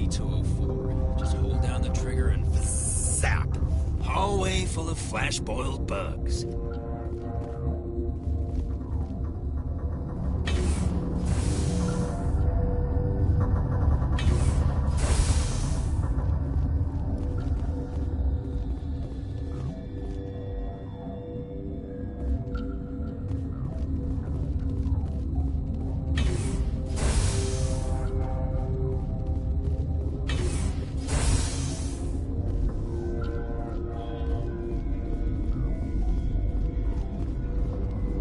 SCP-204. Just hold down the trigger and zap. Hallway full of flash-boiled bugs.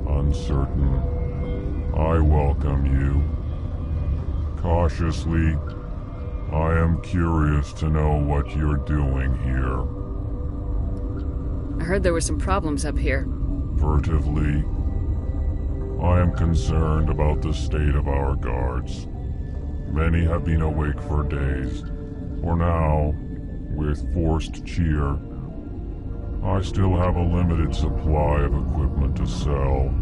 Uncertain. I welcome you. Cautiously, I am curious to know what you're doing here. I heard there were some problems up here. Furtively, I am concerned about the state of our guards. Many have been awake for days, for now, with forced cheer, I still have a limited supply of equipment to sell.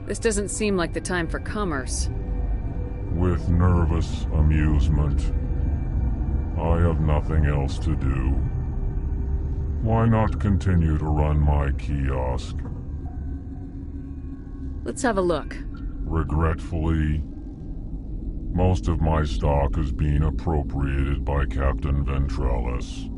This doesn't seem like the time for commerce. With nervous amusement. I have nothing else to do. Why not continue to run my kiosk? Let's have a look. Regretfully, most of my stock is being appropriated by Captain Ventralis.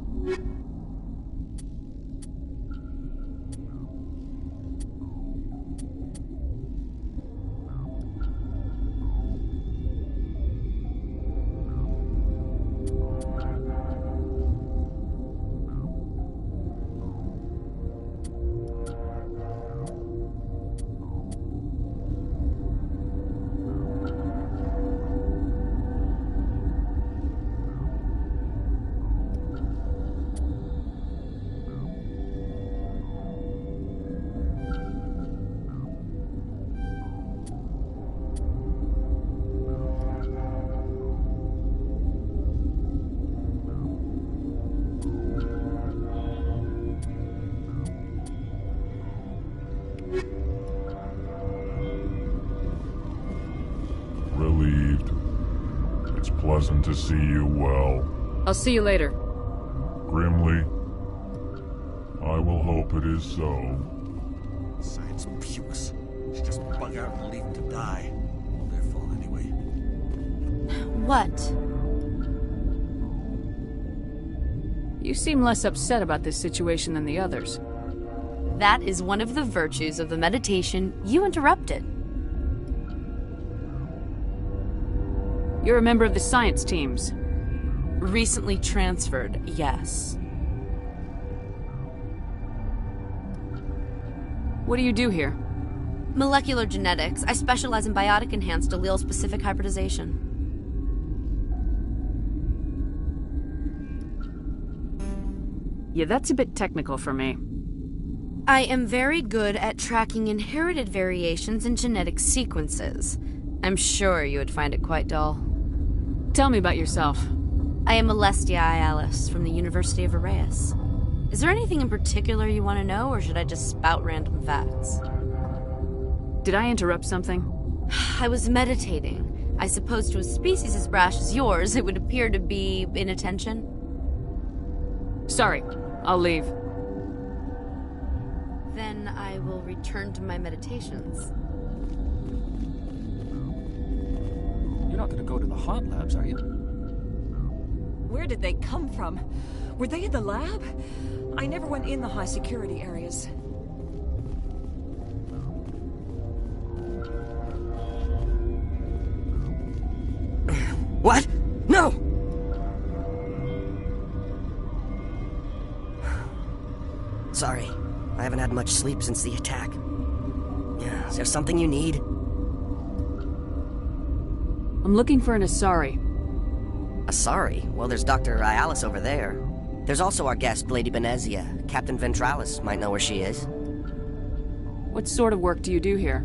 Relieved. It's pleasant to see you well. I'll see you later. Grimly, I will hope it is so. Science pukes. Should just bug out and leave them to die. All their fault anyway. What? You seem less upset about this situation than the others. That is one of the virtues of the meditation you interrupted. You're a member of the science teams. Recently transferred, yes. What do you do here? Molecular genetics. I specialize in biotic-enhanced allele-specific hybridization. Yeah, that's a bit technical for me. I am very good at tracking inherited variations in genetic sequences. I'm sure you would find it quite dull. Tell me about yourself. I am Alestia Ialis from the University of Arraeus. Is there anything in particular you want to know, or should I just spout random facts? Did I interrupt something? I was meditating. I suppose to a species as brash as yours, it would appear to be inattention. Sorry, I'll leave. Then I will return to my meditations. You're not gonna go to the haunt labs, are you? Where did they come from? Were they in the lab? I never went in the high security areas. What? No! Sorry, I haven't had much sleep since the attack. Is there something you need? I'm looking for an Asari. Asari? Well, there's Dr. Ialis over there. There's also our guest, Lady Benezia. Captain Ventralis might know where she is. What sort of work do you do here?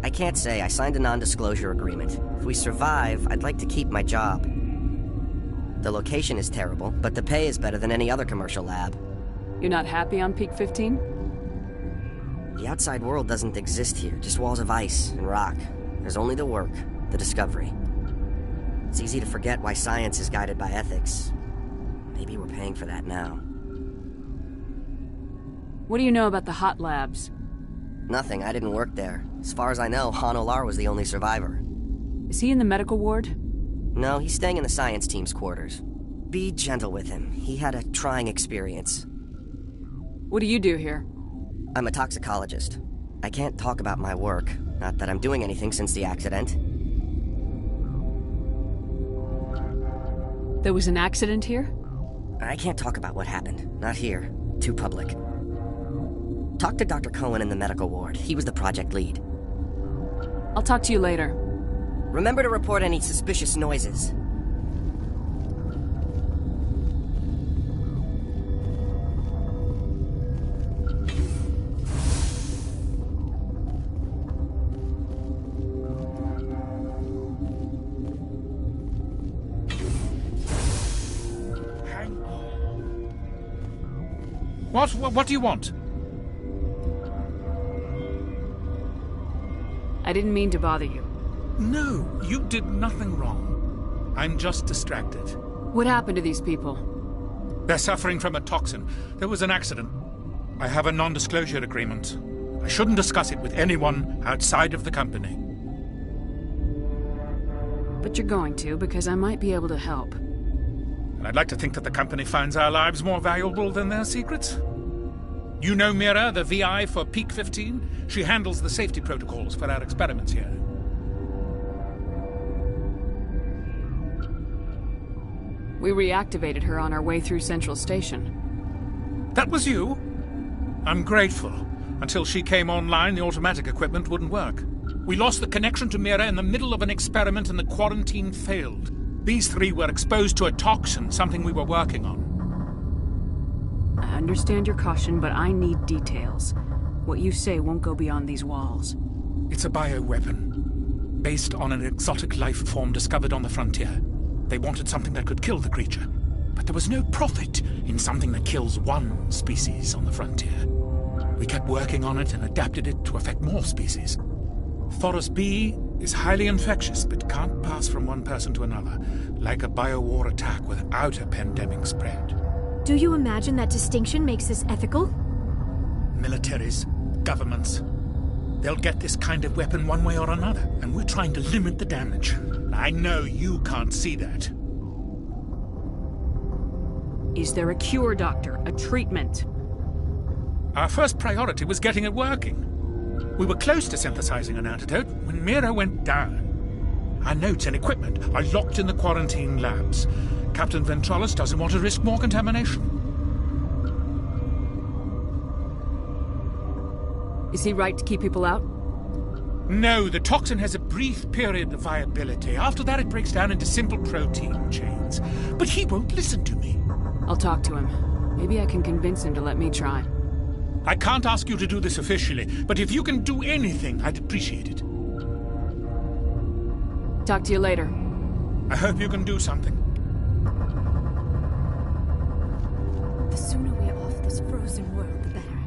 I can't say. I signed a non-disclosure agreement. If we survive, I'd like to keep my job. The location is terrible, but the pay is better than any other commercial lab. You're not happy on Peak 15? The The outside world doesn't exist here, just walls of ice and rock. There's only the work, the discovery. It's easy to forget why science is guided by ethics. Maybe we're paying for that now. What do you know about the hot labs? Nothing, I didn't work there. As far as I know, Han Olar was the only survivor. Is he in the medical ward? No, he's staying in the science team's quarters. Be gentle with him. He had a trying experience. What do you do here? I'm a toxicologist. I can't talk about my work. Not that I'm doing anything since the accident. There was an accident here? I can't talk about what happened. Not here. Too public. Talk to Dr. Cohen in the medical ward. He was the project lead. I'll talk to you later. Remember to report any suspicious noises. What do you want? I didn't mean to bother you. No, you did nothing wrong. I'm just distracted. What happened to these people? They're suffering from a toxin. There was an accident. I have a non-disclosure agreement. I shouldn't discuss it with anyone outside of the company. But you're going to, because I might be able to help. And I'd like to think that the company finds our lives more valuable than their secrets. You know Mira, the VI for Peak 15? She handles the safety protocols for our experiments here. We reactivated her on our way through Central Station. That was you? I'm grateful. Until she came online, the automatic equipment wouldn't work. We lost the connection to Mira in the middle of an experiment and the quarantine failed. These three were exposed to a toxin, something we were working on. I understand your caution, but I need details. What you say won't go beyond these walls. It's a bioweapon, based on an exotic life form discovered on the frontier. They wanted something that could kill the creature, but there was no profit in something that kills one species on the frontier. We kept working on it and adapted it to affect more species. Thoros B is highly infectious, but can't pass from one person to another, like a biowar attack without a pandemic spread. Do you imagine that distinction makes this ethical? Militaries, governments, they'll get this kind of weapon one way or another, and we're trying to limit the damage. I know you can't see that. Is there a cure, Doctor? A treatment? Our first priority was getting it working. We were close to synthesizing an antidote when Mira went down. Our notes and equipment are locked in the quarantine labs. Captain Ventrollis doesn't want to risk more contamination. Is he right to keep people out? No, the toxin has a brief period of viability. After that, it breaks down into simple protein chains. But he won't listen to me. I'll talk to him. Maybe I can convince him to let me try. I can't ask you to do this officially, but if you can do anything, I'd appreciate it. Talk to you later. I hope you can do something. The sooner we're off this frozen world, the better.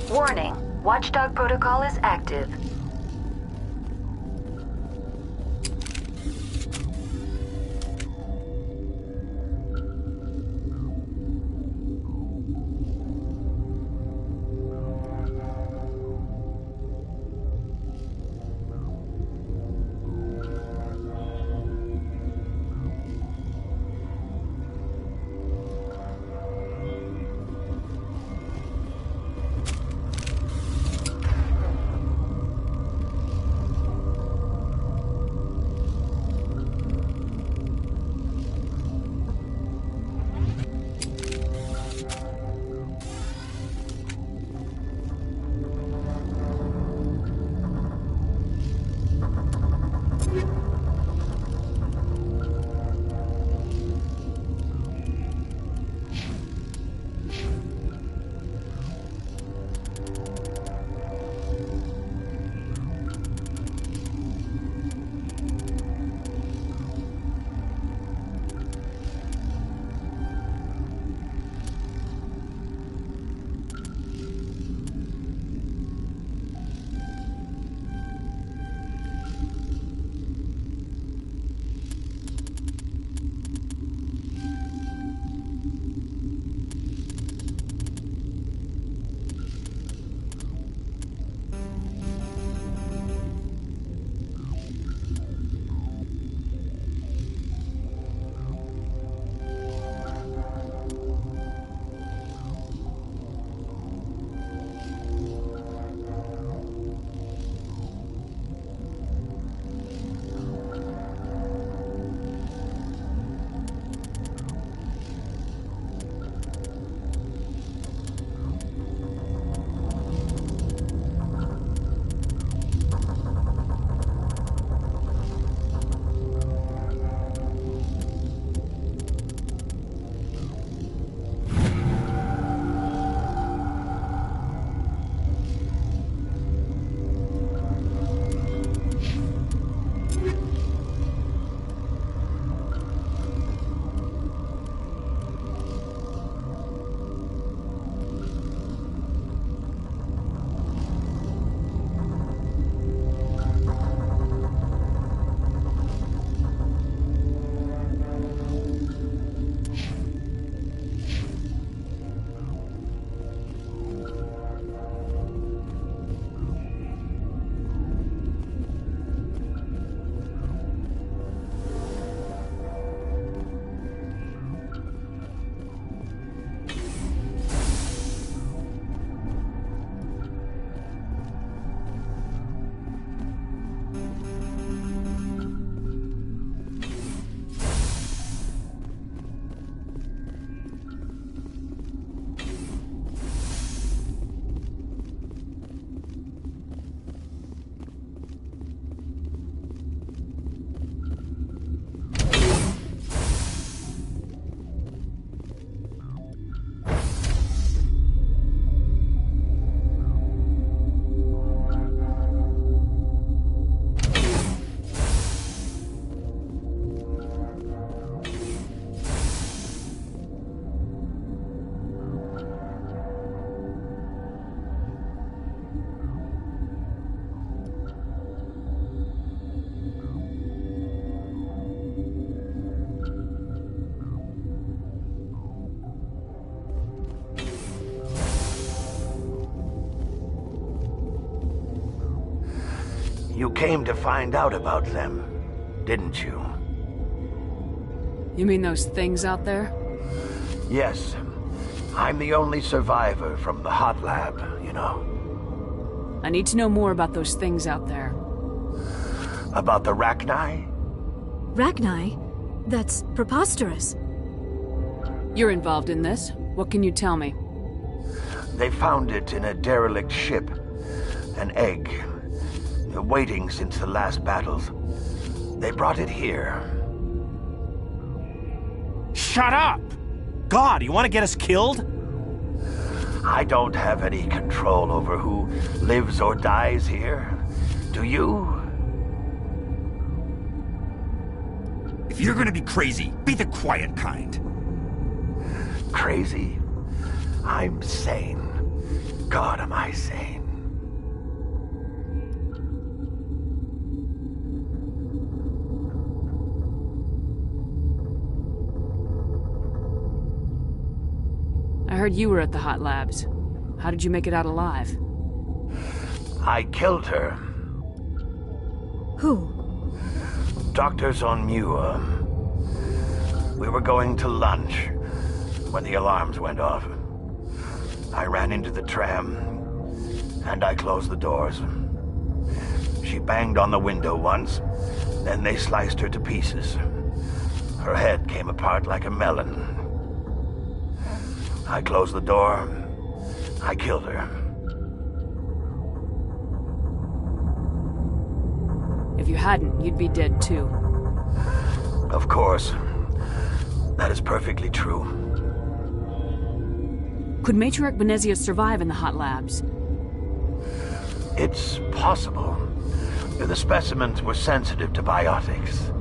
Warning, Watchdog protocol is active. You came to find out about them, didn't you? You mean those things out there? Yes. I'm the only survivor from the hot lab, you know. I need to know more about those things out there. About the Rachni? Rachni? That's preposterous. You're involved in this. What can you tell me? They found it in a derelict ship. An egg. Waiting since the last battles. They brought it here. Shut up! God, you want to get us killed? I don't have any control over who lives or dies here. Do you? If you're gonna be crazy, be the quiet kind. Crazy? I'm sane. God, am I sane. I heard you were at the hot labs. How did you make it out alive? I killed her. Who? Doctors on Muir. We were going to lunch when the alarms went off. I ran into the tram, and I closed the doors. She banged on the window once, then they sliced her to pieces. Her head came apart like a melon. I closed the door. I killed her. If you hadn't, you'd be dead too. Of course. That is perfectly true. Could Matriarch Benezia survive in the hot labs? It's possible. The specimens were sensitive to biotics.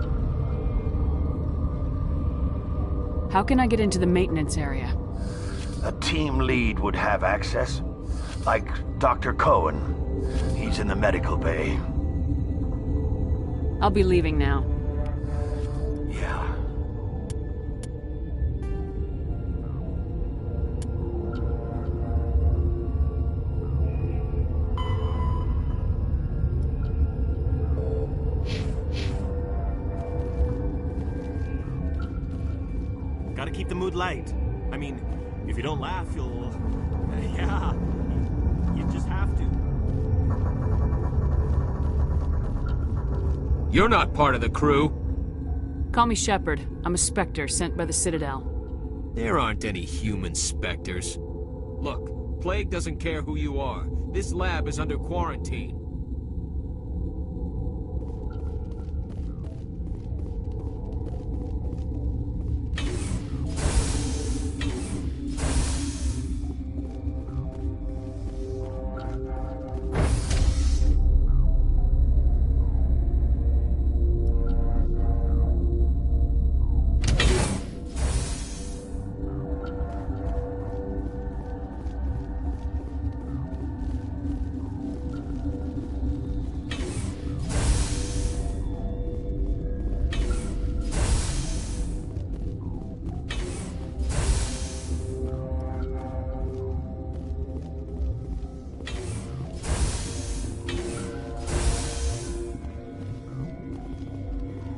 How can I get into the maintenance area? A team lead would have access. Like Dr. Cohen. He's in the medical bay. I'll be leaving now. Yeah. Gotta keep the mood light. I mean, if you don't laugh, you'll... yeah, you just have to. You're not part of the crew. Call me Shepard. I'm a Spectre sent by the Citadel. There aren't any human Spectres. Look, Plague doesn't care who you are. This lab is under quarantine.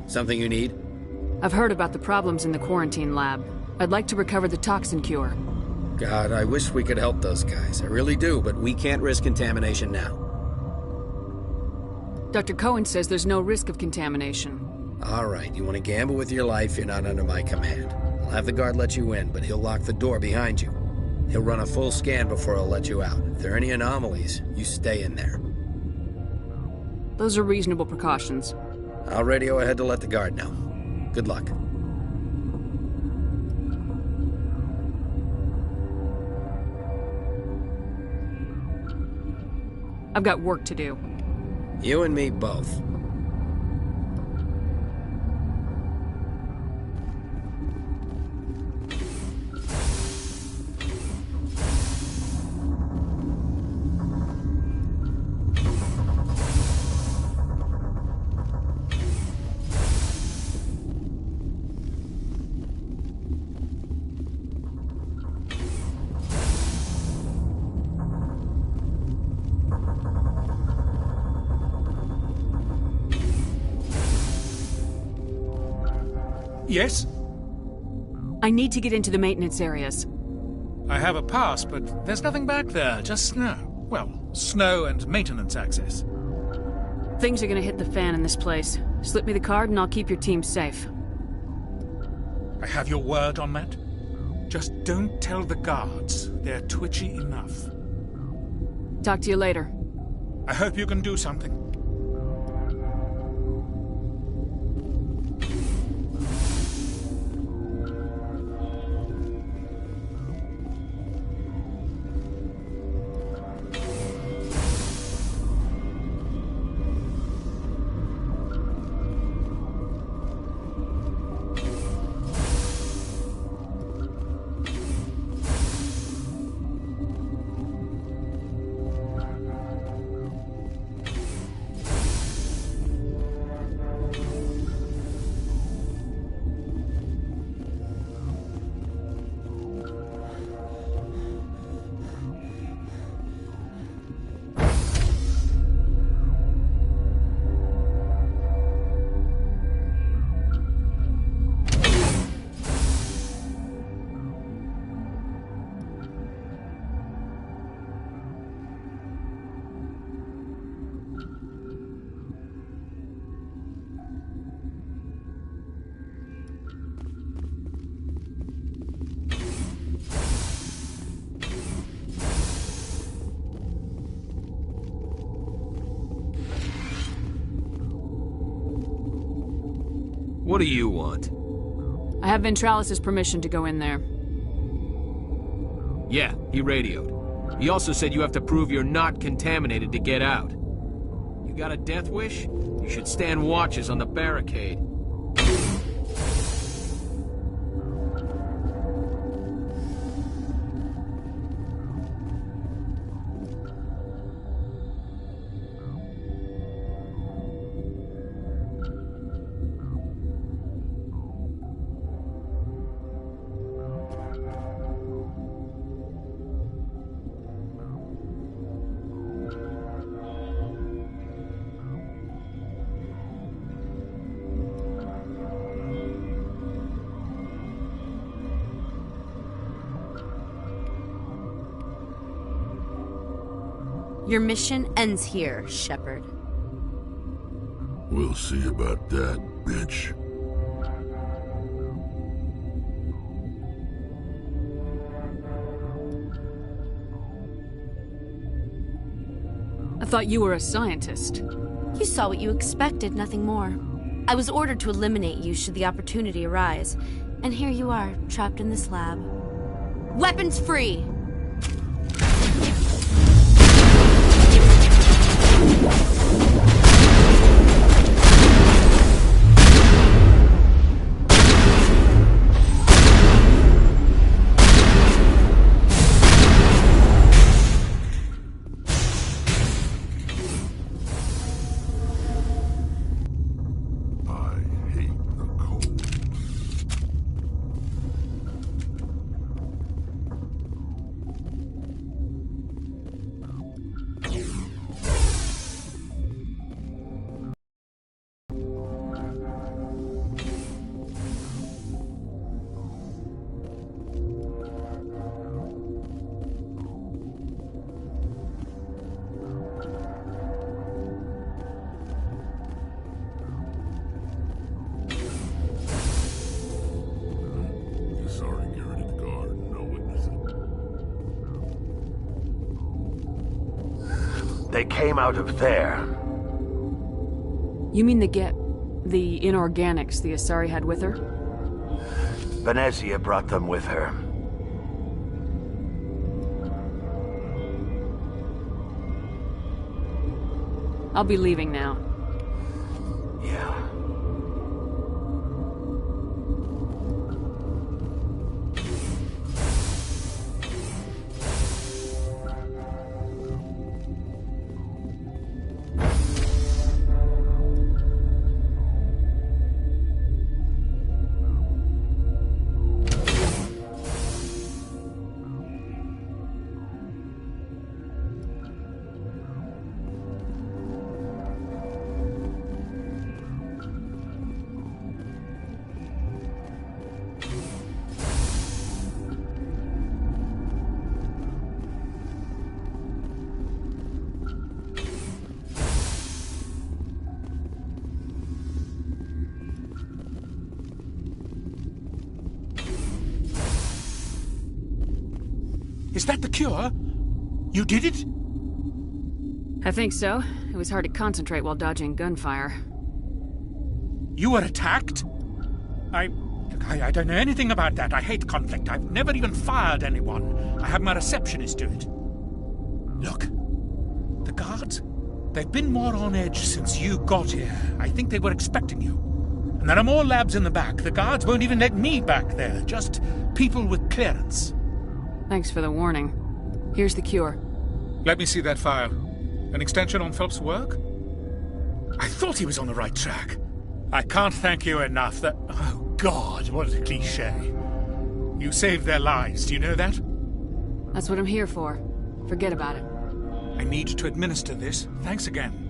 Something you need? I've heard about the problems in the quarantine lab. I'd like to recover the toxin cure. God, I wish we could help those guys. I really do, but we can't risk contamination now. Dr. Cohen says there's no risk of contamination. All right, you want to gamble with your life, you're not under my command. I'll have the guard let you in, but he'll lock the door behind you. He'll run a full scan before he'll let you out. If there are any anomalies, you stay in there. Those are reasonable precautions. I'll radio ahead to let the guard know. Good luck. I've got work to do. You and me both. Yes? I need to get into the maintenance areas. I have a pass, but there's nothing back there, just snow. Well, snow and maintenance access. Things are gonna hit the fan in this place. Slip me the card and I'll keep your team safe. I have your word on that. Just don't tell the guards. They're twitchy enough. Talk to you later. I hope you can do something. What do you want? I have Ventralis' permission to go in there. Yeah, he radioed. He also said you have to prove you're not contaminated to get out. You got a death wish? You should stand watches on the barricade. Your mission ends here, Shepard. We'll see about that, bitch. I thought you were a scientist. You saw what you expected, nothing more. I was ordered to eliminate you should the opportunity arise. And here you are, trapped in this lab. Weapons free! They came out of there. You mean the inorganics the Asari had with her? Venezia brought them with her. I'll be leaving now. Yeah. Is that the cure? You did it? I think so. It was hard to concentrate while dodging gunfire. You were attacked? I don't know anything about that. I hate conflict. I've never even fired anyone. I have my receptionist do it. Look, the guards, they've been more on edge since you got here. I think they were expecting you. And there are more labs in the back. The guards won't even let me back there. Just people with clearance. Thanks for the warning. Here's the cure. Let me see that file. An extension on Phelps' work? I thought he was on the right track. I can't thank you enough that... Oh, God, what a cliché. You saved their lives, do you know that? That's what I'm here for. Forget about it. I need to administer this. Thanks again.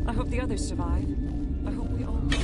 I hope the others survive. I hope we all do.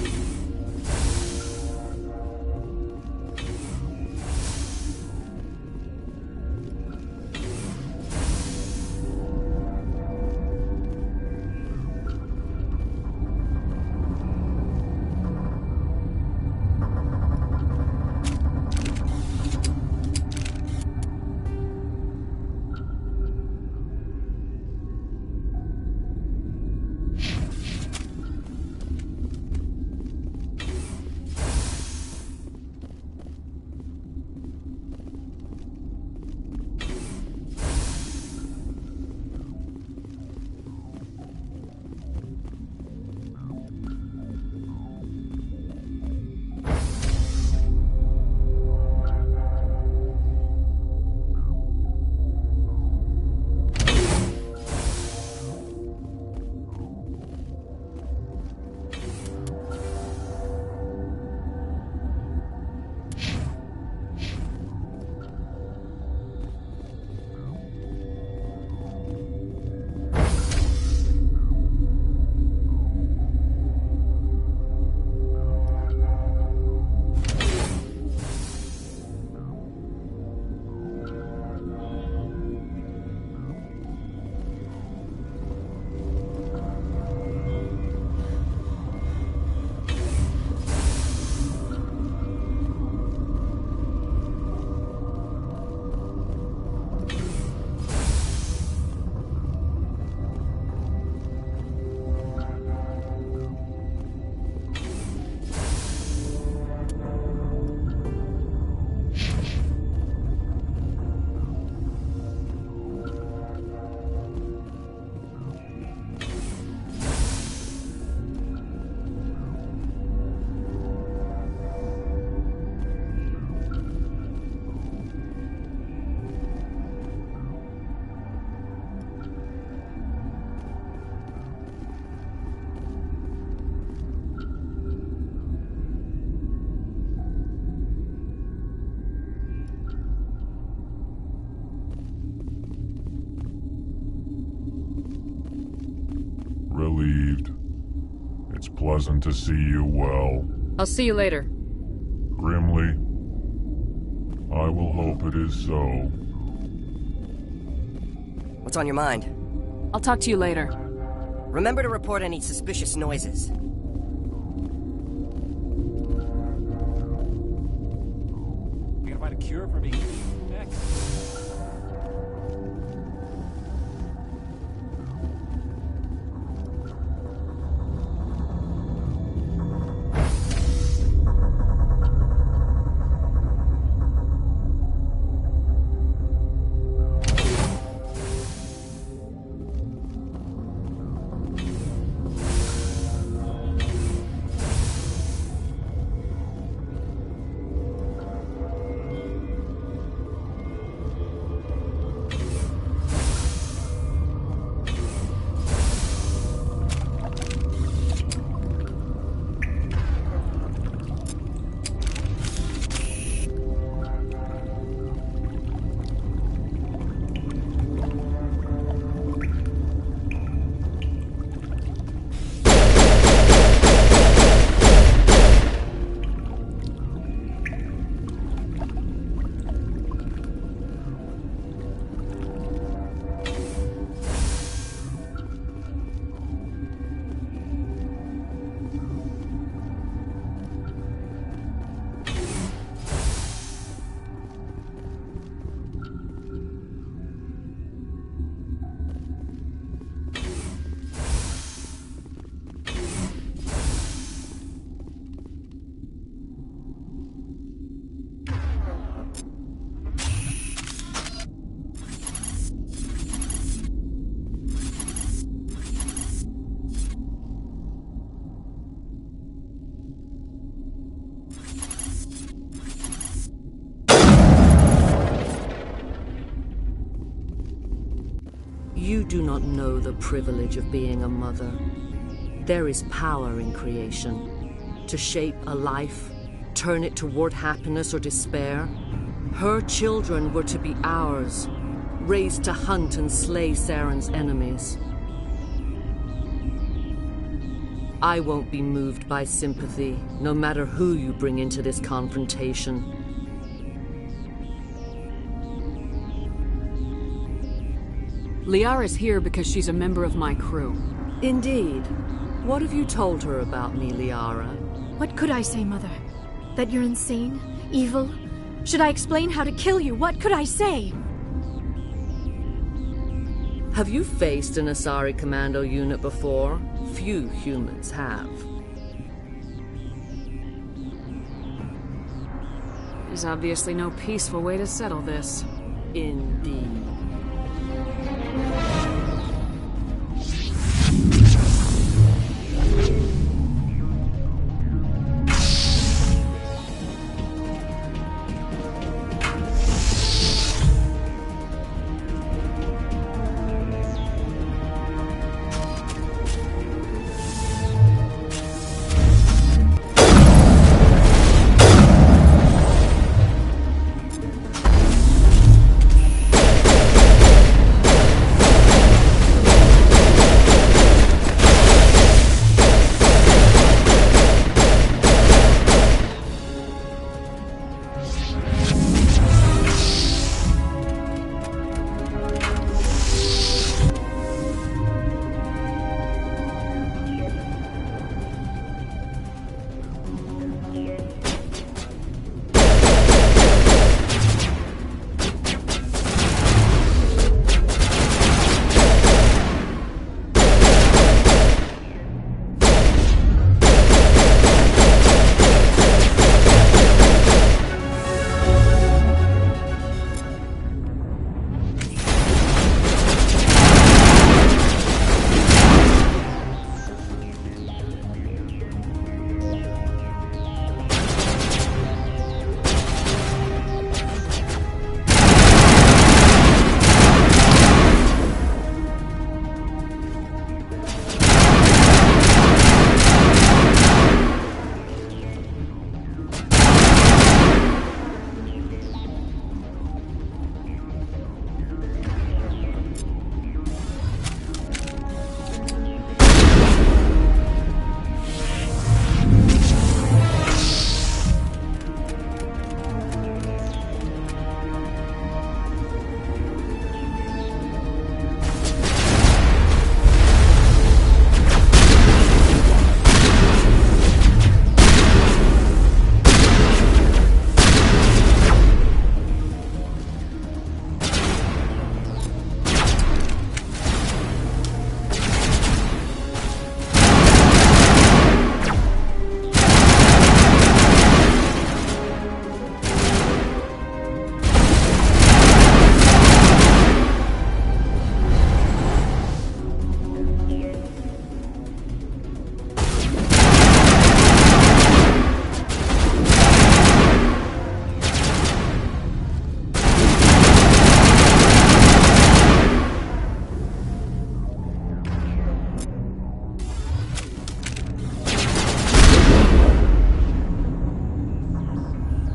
Relieved. It's pleasant to see you well. I'll see you later. Grimly, I will hope it is so. What's on your mind? I'll talk to you later. Remember to report any suspicious noises. You gonna find a cure for being eaten next? do not know the privilege of being a mother. There is power in creation. To shape a life, turn it toward happiness or despair. Her children were to be ours, raised to hunt and slay Saren's enemies. I won't be moved by sympathy, no matter who you bring into this confrontation. Liara's here because she's a member of my crew. Indeed. What have you told her about me, Liara? What could I say, Mother? That you're insane? Evil? Should I explain how to kill you? What could I say? Have you faced an Asari commando unit before? Few humans have. There's obviously no peaceful way to settle this. Indeed.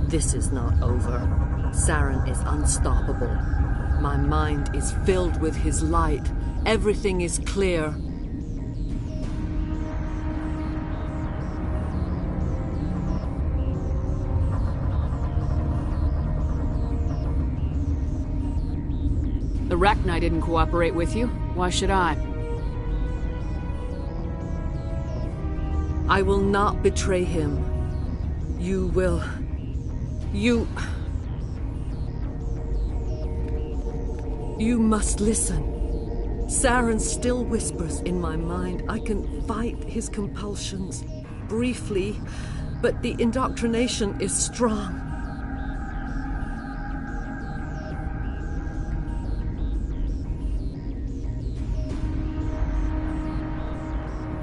This is not over. Saren is unstoppable. My mind is filled with his light. Everything is clear. The Rachni didn't cooperate with you. Why should I? I will not betray him. You will... You must listen. Saren still whispers in my mind. I can fight his compulsions. Briefly, but the indoctrination is strong.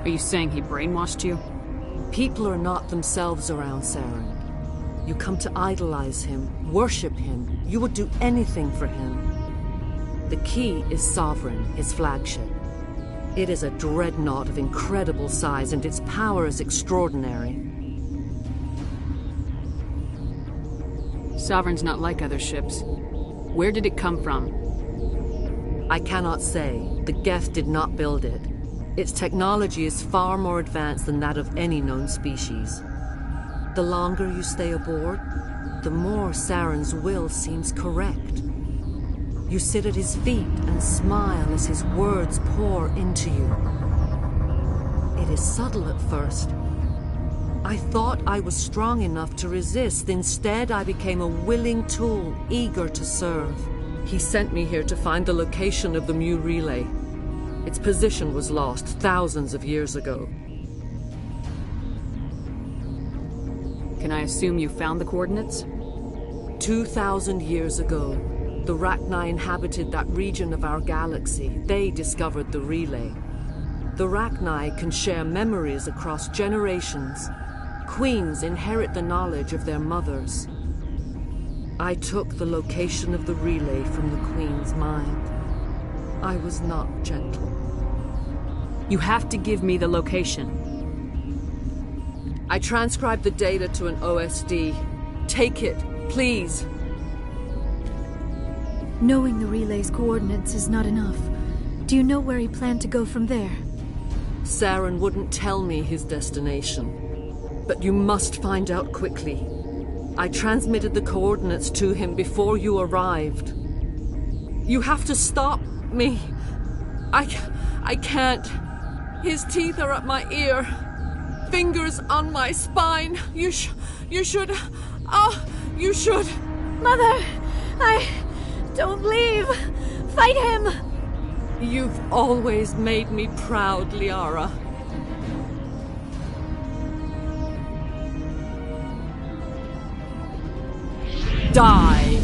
Are you saying he brainwashed you? People are not themselves around Saren. You come to idolize him, worship him. You would do anything for him. The key is Sovereign, his flagship. It is a dreadnought of incredible size, and its power is extraordinary. Sovereign's not like other ships. Where did it come from? I cannot say. The Geth did not build it. Its technology is far more advanced than that of any known species. The longer you stay aboard, the more Saren's will seems correct. You sit at his feet and smile as his words pour into you. It is subtle at first. I thought I was strong enough to resist. Instead, I became a willing tool, eager to serve. He sent me here to find the location of the Mu relay. Its position was lost thousands of years ago. Can I assume you found the coordinates? 2,000 years ago, the Rachni inhabited that region of our galaxy. They discovered the relay. The Rachni can share memories across generations. Queens inherit the knowledge of their mothers. I took the location of the relay from the Queen's mind. I was not gentle. You have to give me the location. I transcribed the data to an OSD. Take it, please. Knowing the relay's coordinates is not enough. Do you know where he planned to go from there? Saren wouldn't tell me his destination. But you must find out quickly. I transmitted the coordinates to him before you arrived. You have to stop me. I can't. His teeth are at my ear. Fingers on my spine. You should. Oh, you should. Mother, don't leave. Fight him. You've always made me proud, Liara. Die!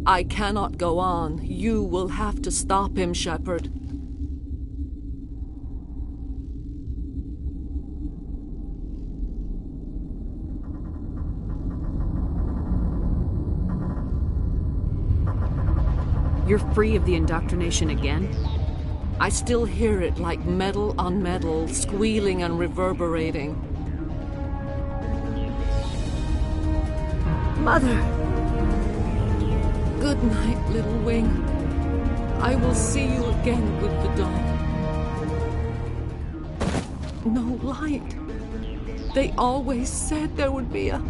I cannot go on. You will have to stop him, Shepard. You're free of the indoctrination again? I still hear it like metal on metal, squealing and reverberating. Mother! Good night, little wing. I will see you again with the dawn. No light. They always said there would be a